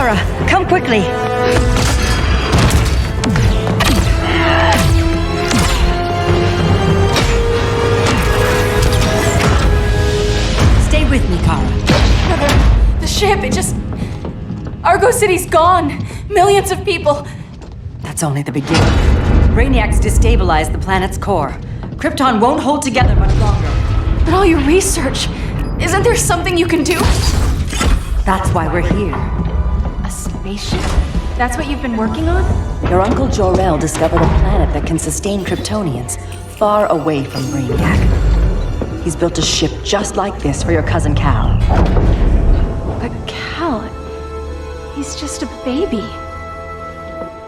Kara, come quickly. Stay with me, Kara. The ship, it just... Argo City's gone. Millions of people. That's only the beginning. Brainiac's destabilized the planet's core. Krypton won't hold together much longer. But all your research, isn't there something you can do? That's why we're here. A spaceship? That's what you've been working on? Your uncle Jor-El discovered a planet that can sustain Kryptonians far away from Brainiac. He's built a ship just like this for your cousin Kal. But Kal, he's just a baby.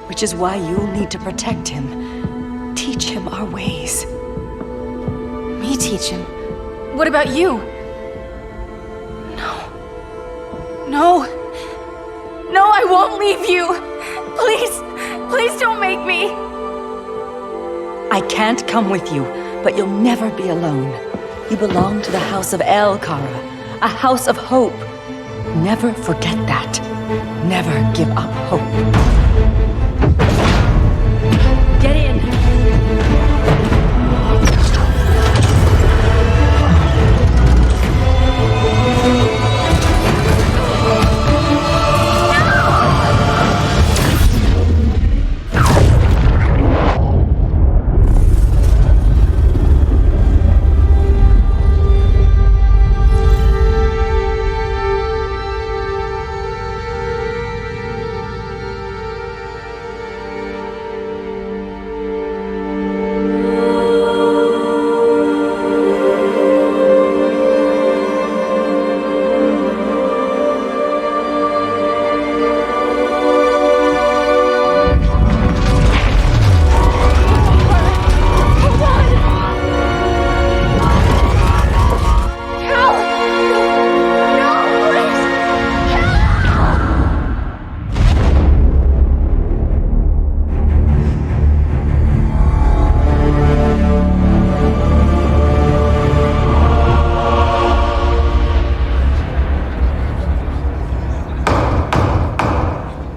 Which is why you'll need to protect him. Teach him our ways. Me teach him? What about you? No, I won't leave you. Please don't make me. I can't come with you, but you'll never be alone. You belong to the House of El, Kara. A house of hope. Never forget that. Never give up hope. Get in.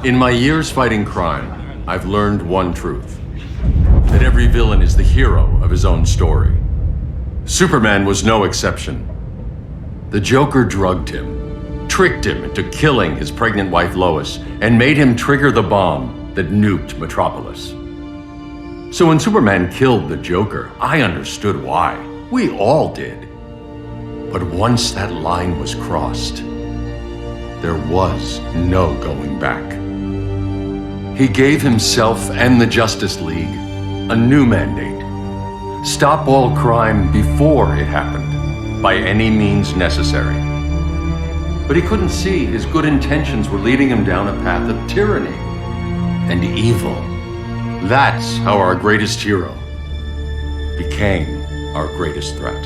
In my years fighting crime, I've learned one truth. That every villain is the hero of his own story. Superman was no exception. The Joker drugged him, tricked him into killing his pregnant wife Lois, and made him trigger the bomb that nuked Metropolis. So when Superman killed the Joker, I understood why. We all did. But once that line was crossed, there was no going back. He gave himself and the Justice League a new mandate. Stop all crime before it happened, by any means necessary. But he couldn't see his good intentions were leading him down a path of tyranny and evil. That's how our greatest hero became our greatest threat.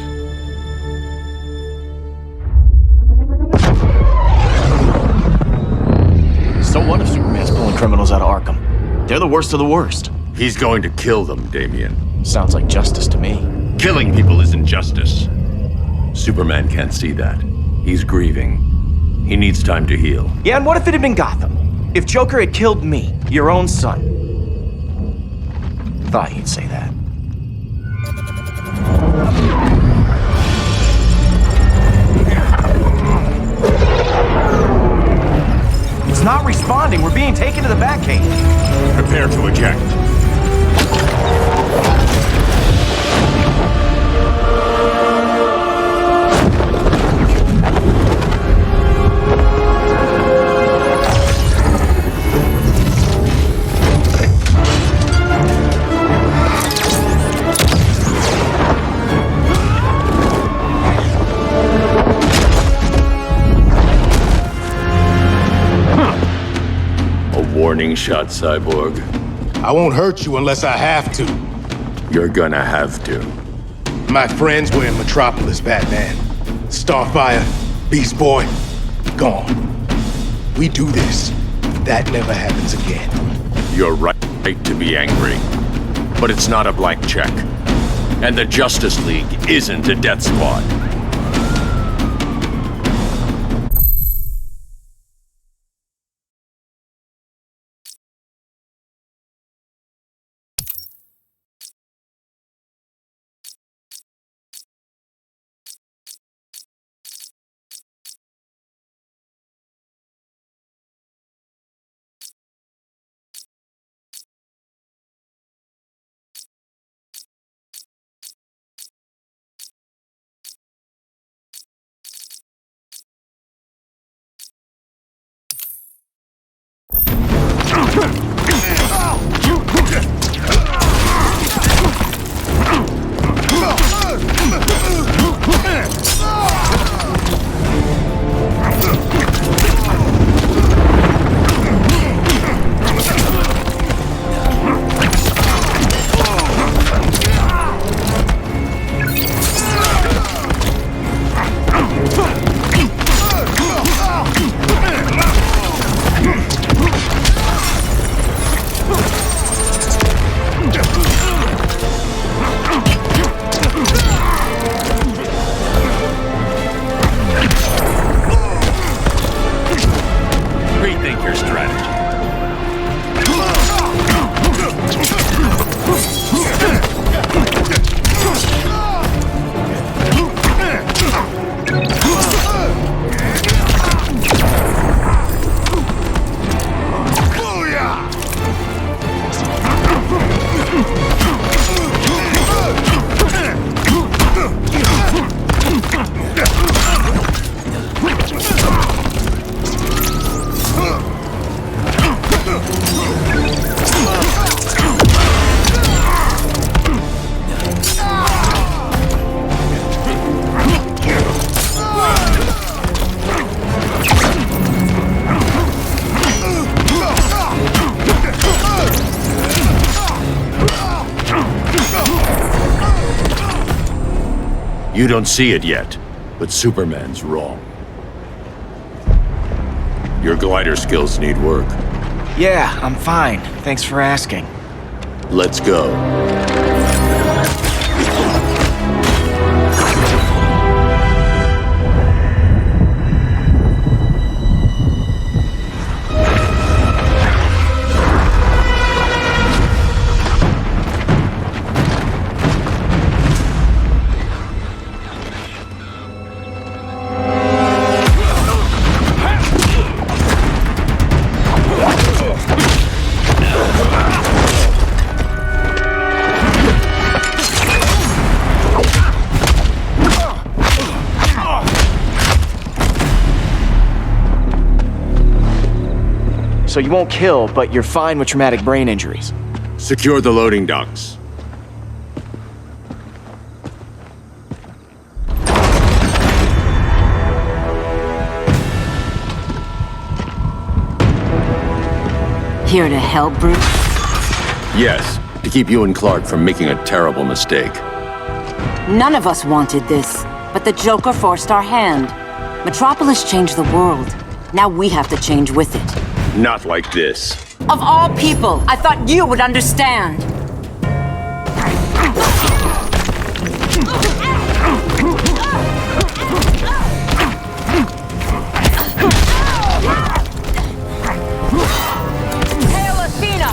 So what if Superman's pulling criminals out of Arkham? They're the worst of the worst. He's going to kill them, Damian. Sounds like justice to me. Killing people isn't justice. Superman can't see that. He's grieving. He needs time to heal. Yeah, and what if it had been Gotham? If Joker had killed me, your own son? Thought you'd say that. It's not responding. We're being taken to the Batcave. Prepare to eject. Warning shot, Cyborg. I won't hurt you unless I have to. You're gonna have to. My friends were in Metropolis, Batman. Starfire, Beast Boy, gone. We do this. That never happens again. You're right to be angry. But it's not a blank check. And the Justice League isn't a death squad. You don't see it yet, but Superman's wrong. Your glider skills need work. Yeah, I'm fine. Thanks for asking. Let's go. So you won't kill, but you're fine with traumatic brain injuries. Secure the loading docks. Here to help, Bruce? Yes, to keep you and Clark from making a terrible mistake. None of us wanted this, but the Joker forced our hand. Metropolis changed the world. Now we have to change with it. Not like this. Of all people, I thought you would understand. Hail Athena!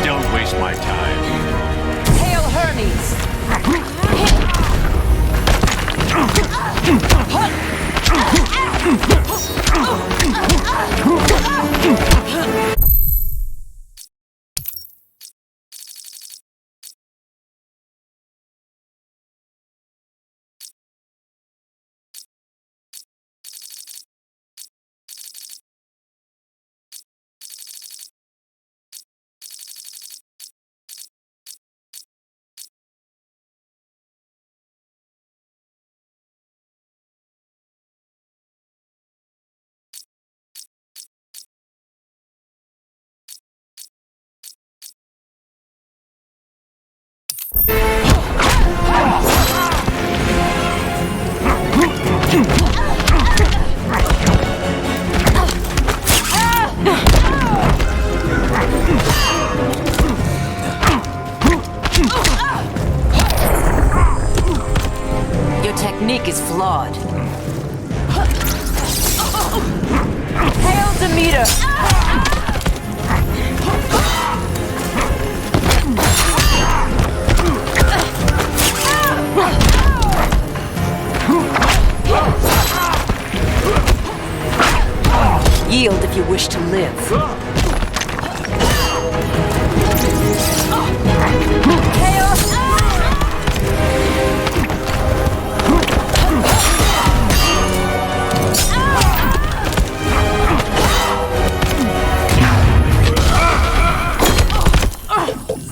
Don't waste my time. Hail Hermes! Your technique is flawed. Hail Demeter! Yield if you wish to live. Hail...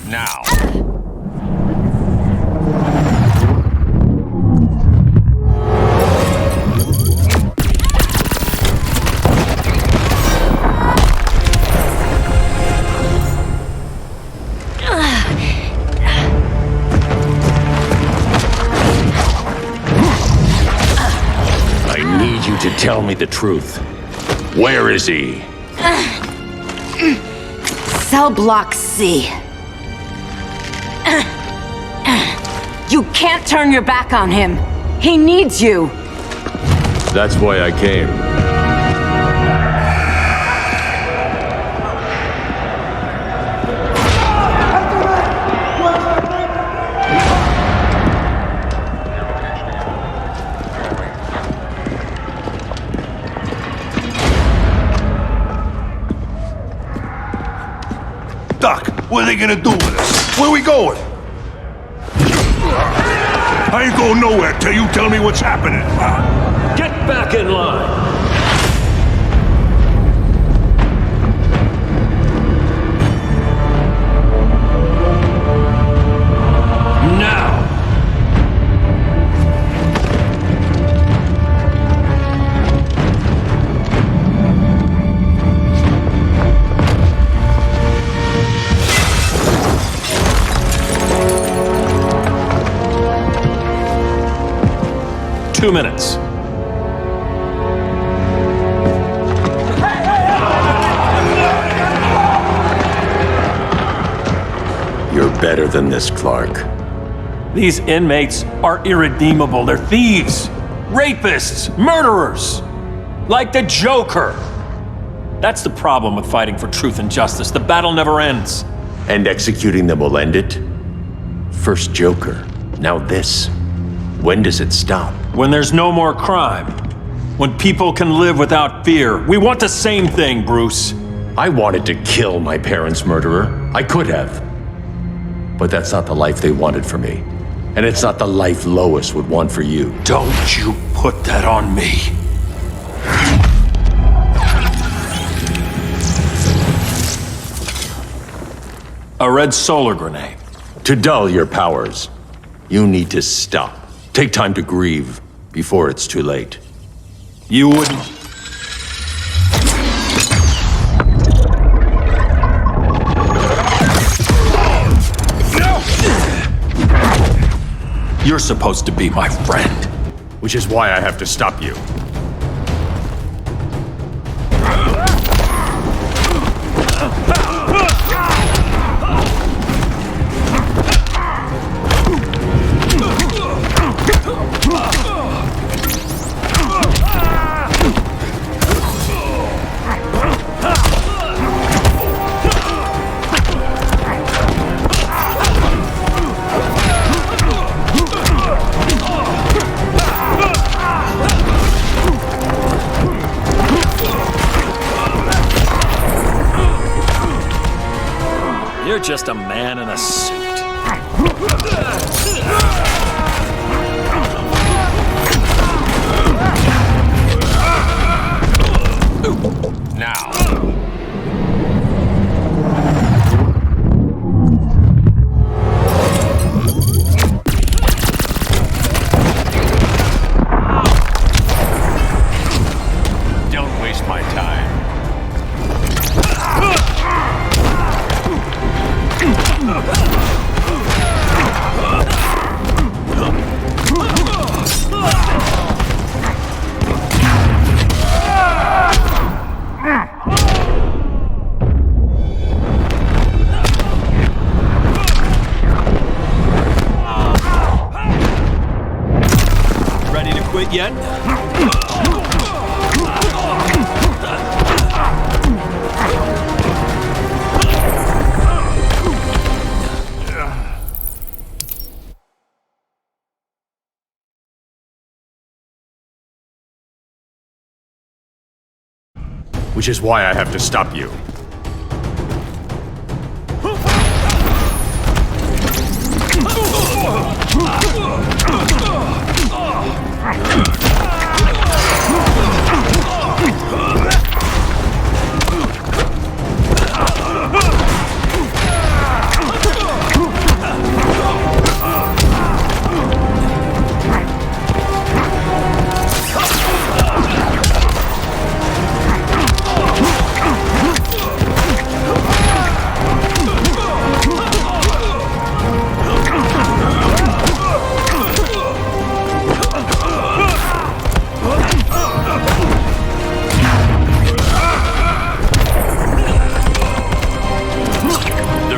Now. I need you to tell me the truth. Where is he? Cell block C. You can't turn your back on him. He needs you. That's why I came. Doc, what are they gonna do with us? Where we going? I ain't going nowhere till you tell me what's happening. Get back in line. Now. Two minutes. You're better than this, Clark. These inmates are irredeemable. They're thieves, rapists, murderers. Like the Joker. That's the problem with fighting for truth and justice. The battle never ends. And executing them will end it? First Joker, now this. When does it stop? When there's no more crime. When people can live without fear. We want the same thing, Bruce. I wanted to kill my parents' murderer. I could have. But that's not the life they wanted for me. And it's not the life Lois would want for you. Don't you put that on me. A red solar grenade. To dull your powers, you need to stop. Take time to grieve before it's too late. You wouldn't. You're supposed to be my friend. Which is why I have to stop you. You're just a man in a suit. Now. Don't waste my time. Ready to quit yet? Which is why I have to stop you.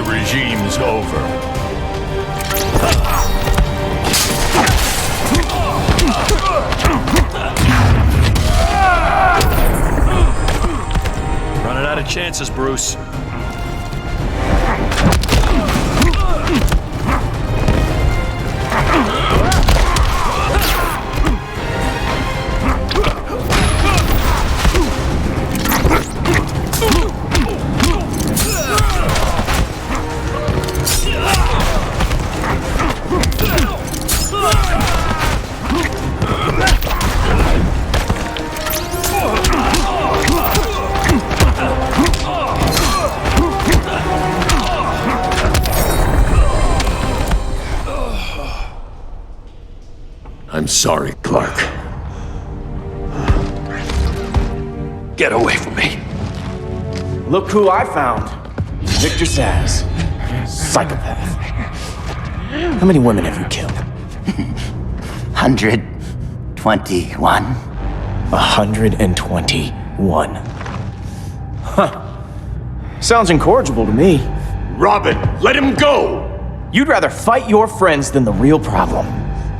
Regime's over. Running out of chances, Bruce. I'm sorry, Clark. Get away from me. Look who I found. Victor Zsasz. Psychopath. How many women have you killed? 121. 121. Huh. Sounds incorrigible to me. Robin, let him go! You'd rather fight your friends than the real problem.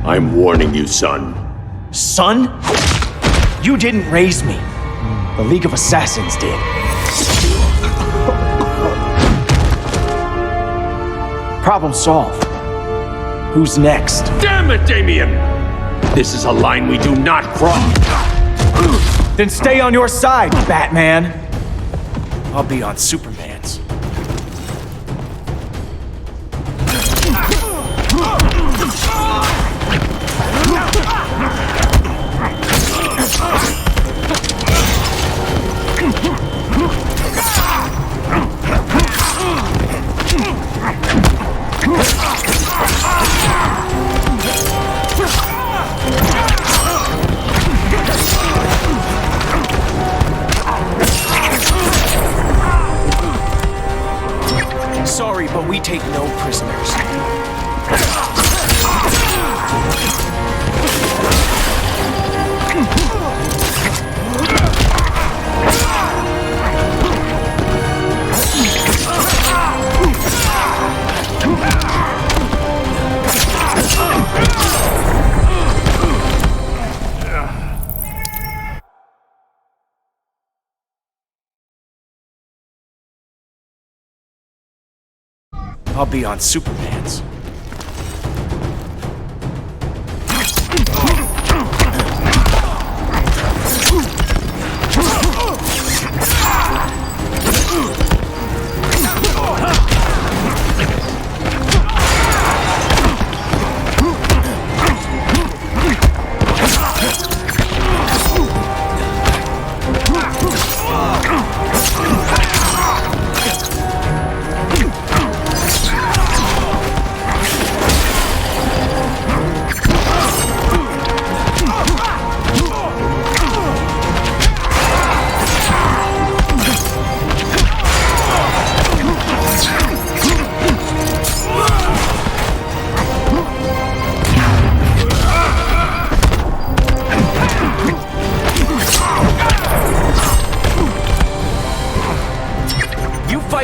I'm warning you, son. Son? You didn't raise me. The League of Assassins did. Problem solved. Who's next? Damn it, Damien! This is a line we do not cross. Then stay on your side, Batman. I'll be on Superman's. Sorry, but we take no prisoners. I'll be on Superman's.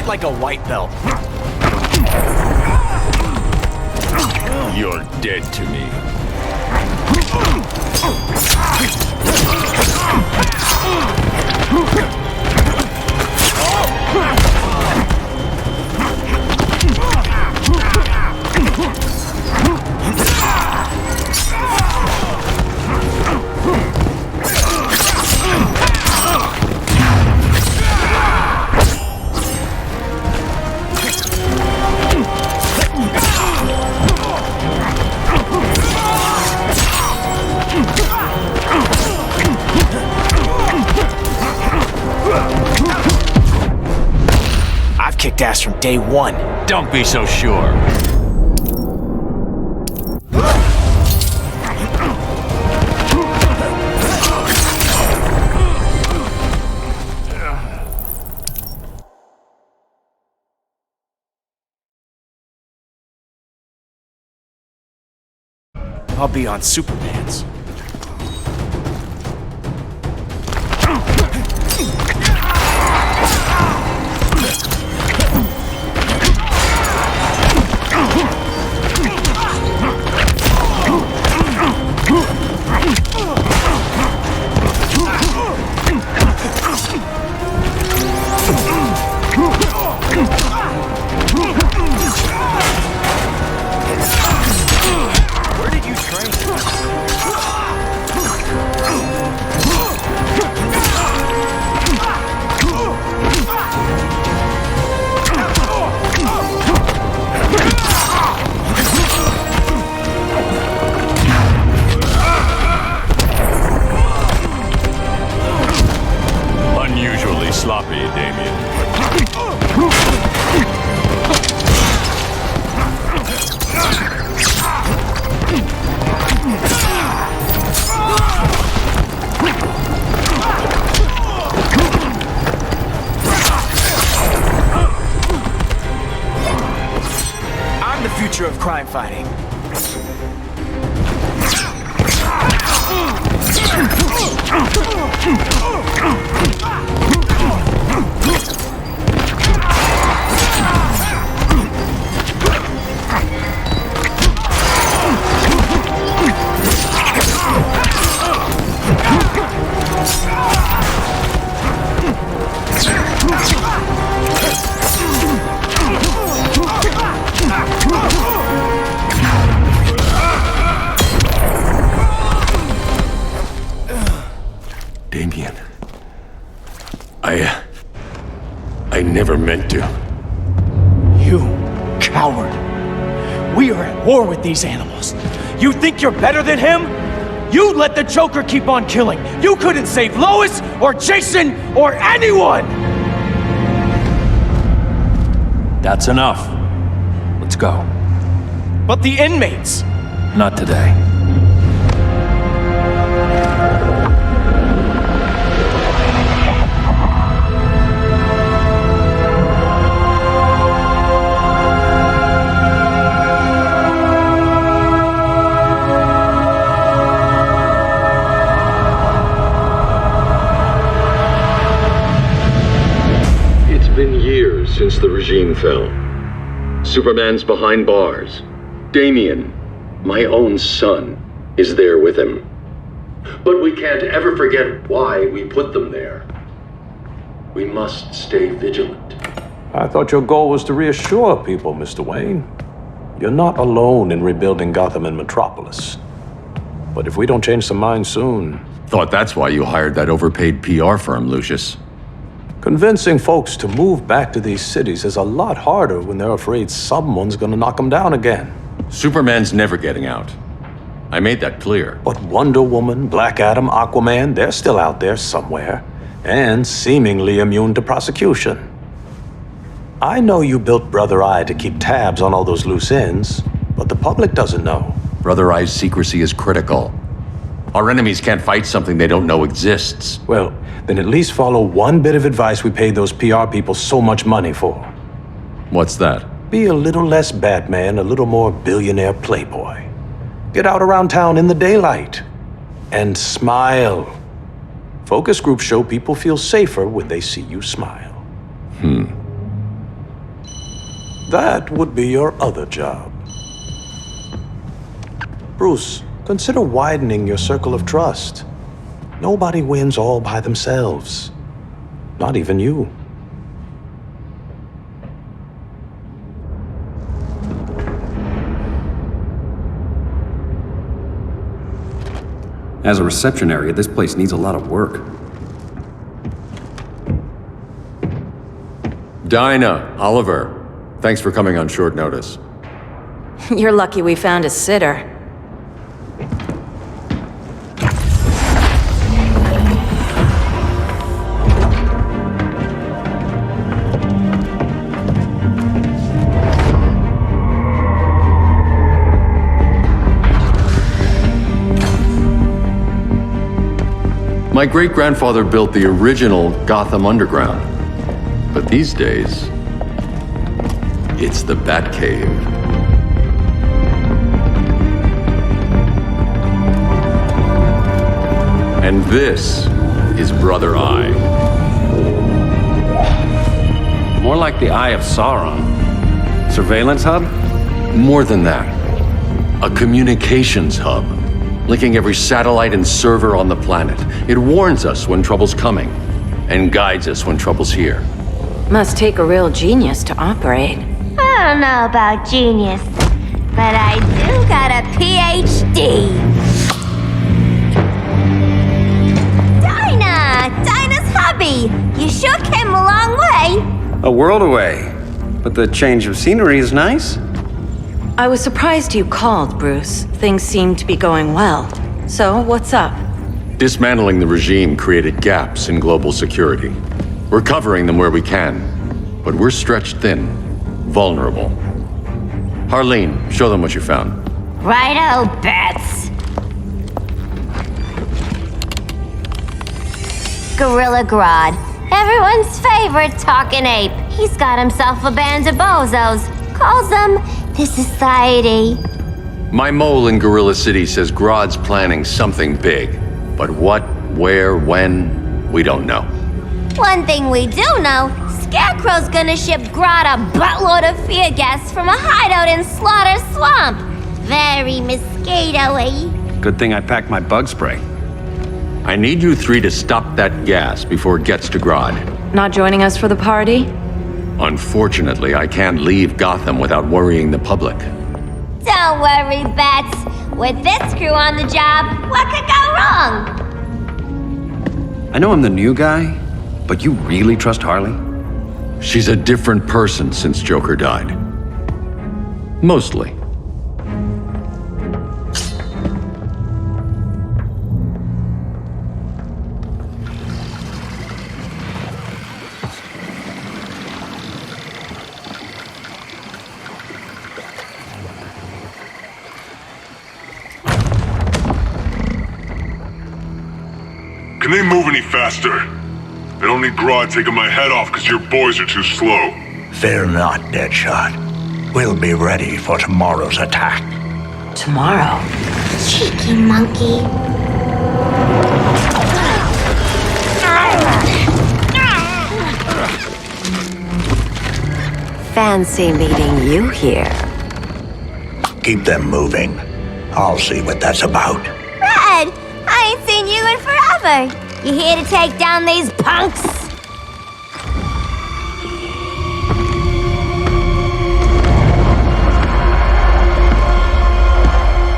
Like a white belt. You're dead to me. Kicked ass from day one. Don't be so sure. I'll be on Superman's. Where did you train? future of crime fighting. Damien. I never meant to. You coward. We are at war with these animals. You think you're better than him? You let the Joker keep on killing. You couldn't save Lois or Jason or anyone! That's enough. Let's go. But the inmates! Not today. Since the regime fell. Superman's behind bars. Damien, my own son, is there with him. But we can't ever forget why we put them there. We must stay vigilant. I thought your goal was to reassure people, Mr. Wayne. You're not alone in rebuilding Gotham and Metropolis. But if we don't change some minds soon... Thought that's why you hired that overpaid PR firm, Lucius. Convincing folks to move back to these cities is a lot harder when they're afraid someone's gonna knock them down again. Superman's never getting out. I made that clear. But Wonder Woman, Black Adam, Aquaman, they're still out there somewhere, and seemingly immune to prosecution. I know you built Brother Eye to keep tabs on all those loose ends, but the public doesn't know. Brother Eye's secrecy is critical. Our enemies can't fight something they don't know exists. Well, then at least follow one bit of advice we paid those PR people so much money for. What's that? Be a little less Batman, a little more billionaire playboy. Get out around town in the daylight. And smile. Focus groups show people feel safer when they see you smile. That would be your other job. Bruce, consider widening your circle of trust. Nobody wins all by themselves. Not even you. As a reception area, this place needs a lot of work. Dinah, Oliver, thanks for coming on short notice. You're lucky we found a sitter. My great-grandfather built the original Gotham Underground. But these days, it's the Batcave. And this is Brother Eye. More like the Eye of Sauron. Surveillance hub? More than that. A communications hub. Linking every satellite and server on the planet. It warns us when trouble's coming, and guides us when trouble's here. Must take a real genius to operate. I don't know about genius, but I do got a PhD. Dinah's hubby. You sure came a long way. A world away. But the change of scenery is nice. I was surprised you called, Bruce. Things seem to be going well. So, what's up? Dismantling the regime created gaps in global security. We're covering them where we can, but we're stretched thin, vulnerable. Harleen, show them what you found. Righto, Bats. Gorilla Grodd, everyone's favorite talking ape. He's got himself a band of bozos. Calls them to society. My mole in Gorilla City says Grodd's planning something big. But what, where, when, we don't know. One thing we do know, Scarecrow's gonna ship Grodd a buttload of fear gas from a hideout in Slaughter Swamp. Very mosquito-y. Good thing I packed my bug spray. I need you three to stop that gas before it gets to Grodd. Not joining us for the party? Unfortunately, I can't leave Gotham without worrying the public. Don't worry, Bats. With this crew on the job, what could go wrong? I know I'm the new guy, but you really trust Harley? She's a different person since Joker died. Mostly. Can they move any faster? I don't need Grodd taking my head off because your boys are too slow. Fear not, Deadshot. We'll be ready for tomorrow's attack. Tomorrow? Cheeky monkey. Fancy meeting you here. Keep them moving. I'll see what that's about. Red, I ain't seen you in forever. You here to take down these punks?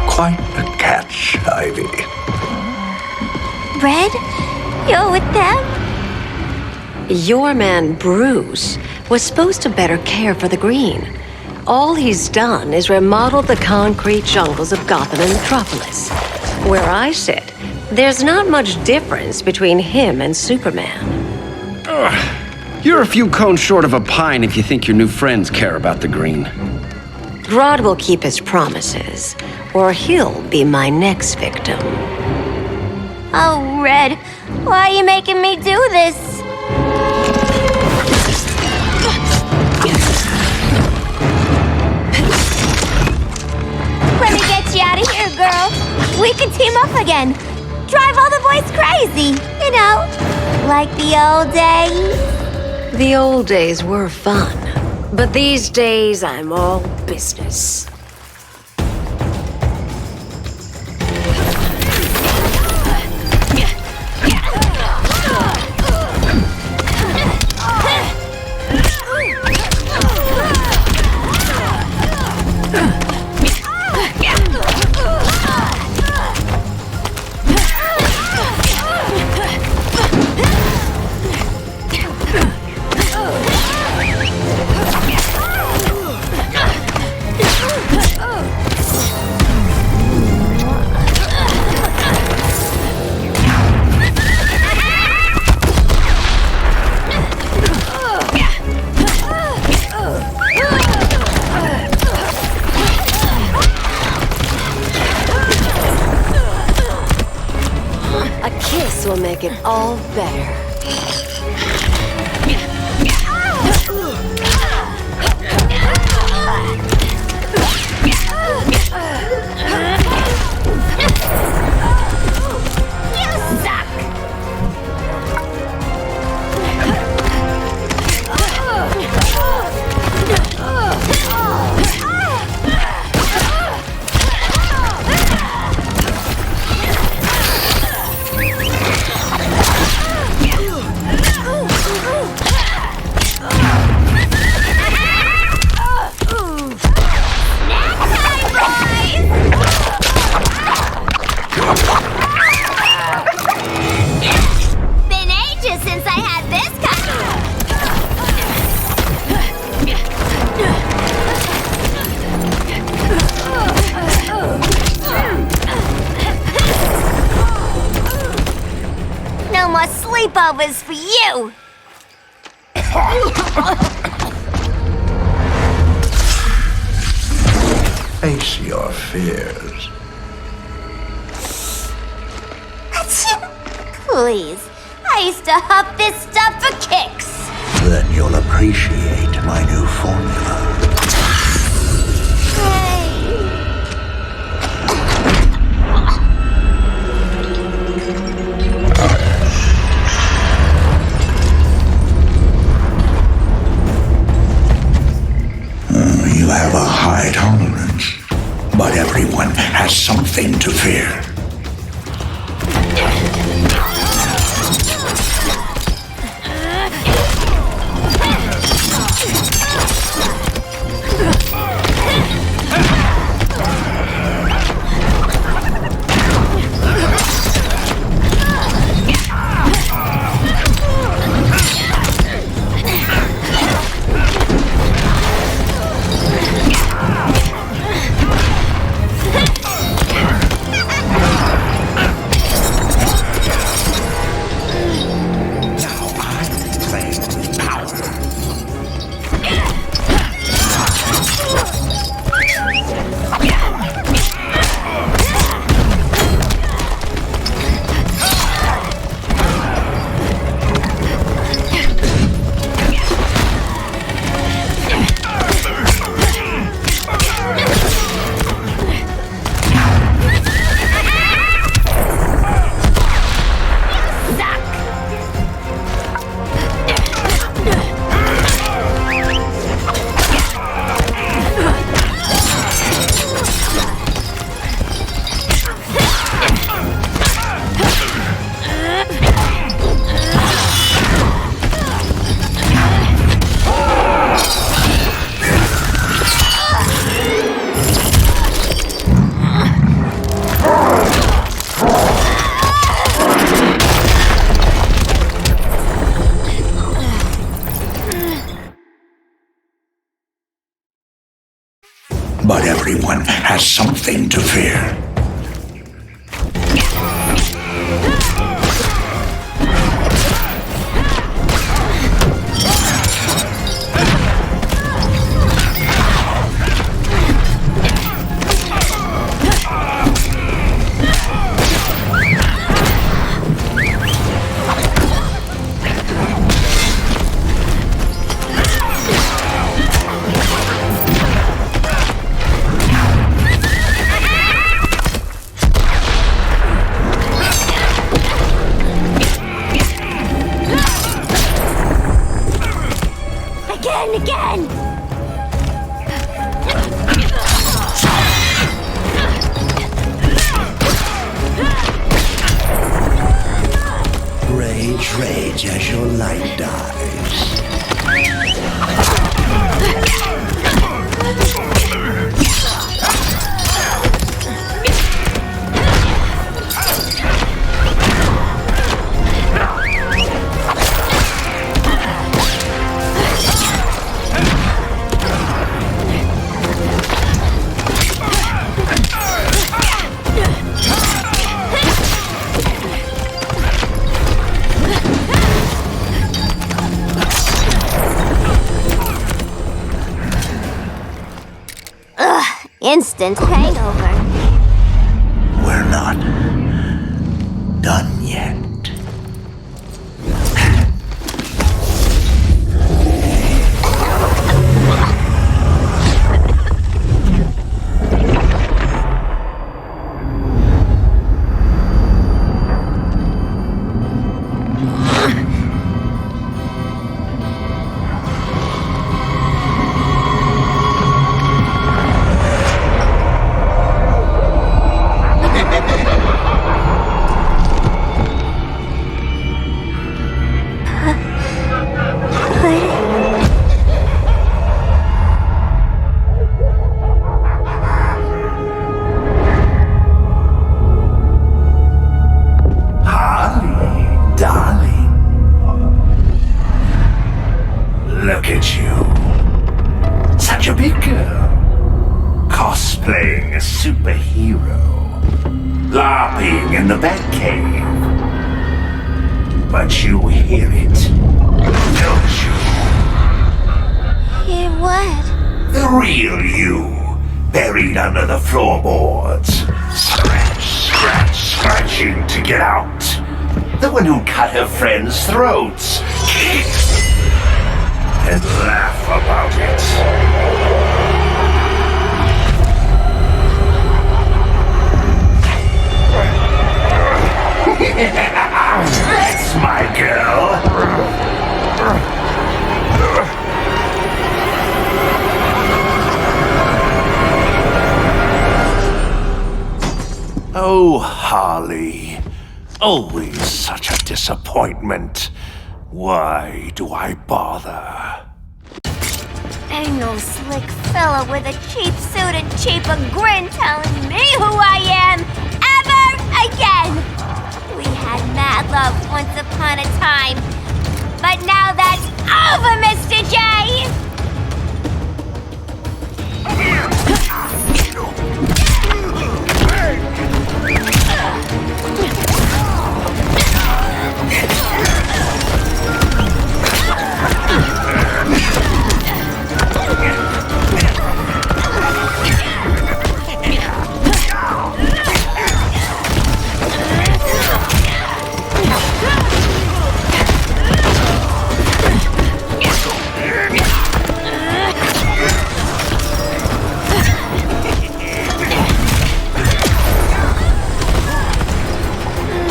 Quite the catch, Ivy. Red, you're with them? Your man, Bruce, was supposed to better care for the Green. All he's done is remodeled the concrete jungles of Gotham and Metropolis. Where I sit, there's not much difference between him and Superman. You're a few cones short of a pine if you think your new friends care about the Green. Grodd will keep his promises, or he'll be my next victim. Oh, Red, why are you making me do this? Let me get you out of here, girl. We can team up again. Drive all the boys crazy, you know, like the old days. The old days were fun, but these days I'm all business. Will make it all better. Sleepovers for you! Face your fears. Please, I used to huff this stuff for kicks. Then you'll appreciate my new formula. something to fear. But everyone has something to fear. Again! Rage as your light dies. Instant hangover. We're not done yet. Look at you. Such a big girl. Cosplaying a superhero. LARPing in the Batcave. But you hear it, don't you? Hear what? The real you, buried under the floorboards. Scratching to get out. The one who cut her friends' throats. And laugh about it. That's my girl. Always such a disappointment. Why do I bother? Ain't no slick fella with a cheap suit and cheaper grin telling me who I am ever again. We had mad love once upon a time, but now that's over, Mr. J!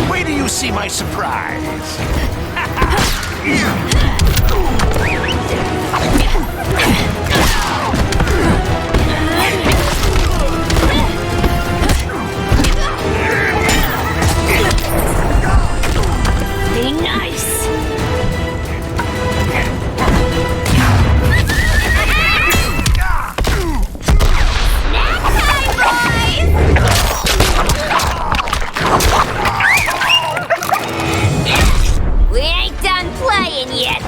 Wait till you see my surprise. Be nice. We ain't done playing yet.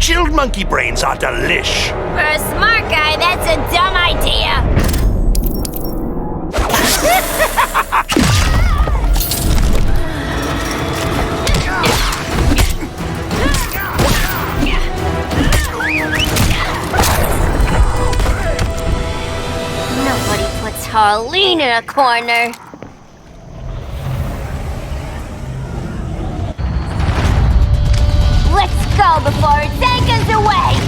Chilled monkey brains are delish. For a smart guy, that's a dumb idea. Nobody puts Harleen in a corner. Let's go before it takes us away!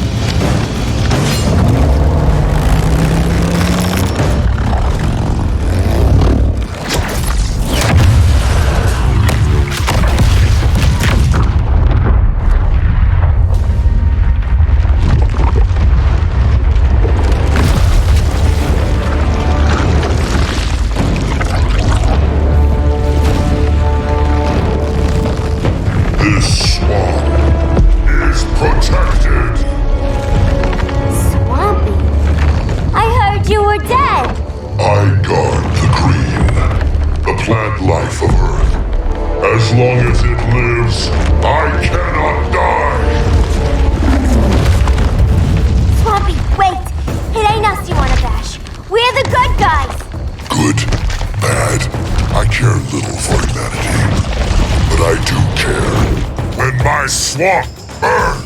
This swamp is protected. Swampy? I heard you were dead. I guard the green, the plant life of Earth. As long as it lives, I cannot die. Swampy, wait! It ain't us you wanna bash. We're the good guys. Good, bad, I care little for humanity. But I do care when my swamp burns.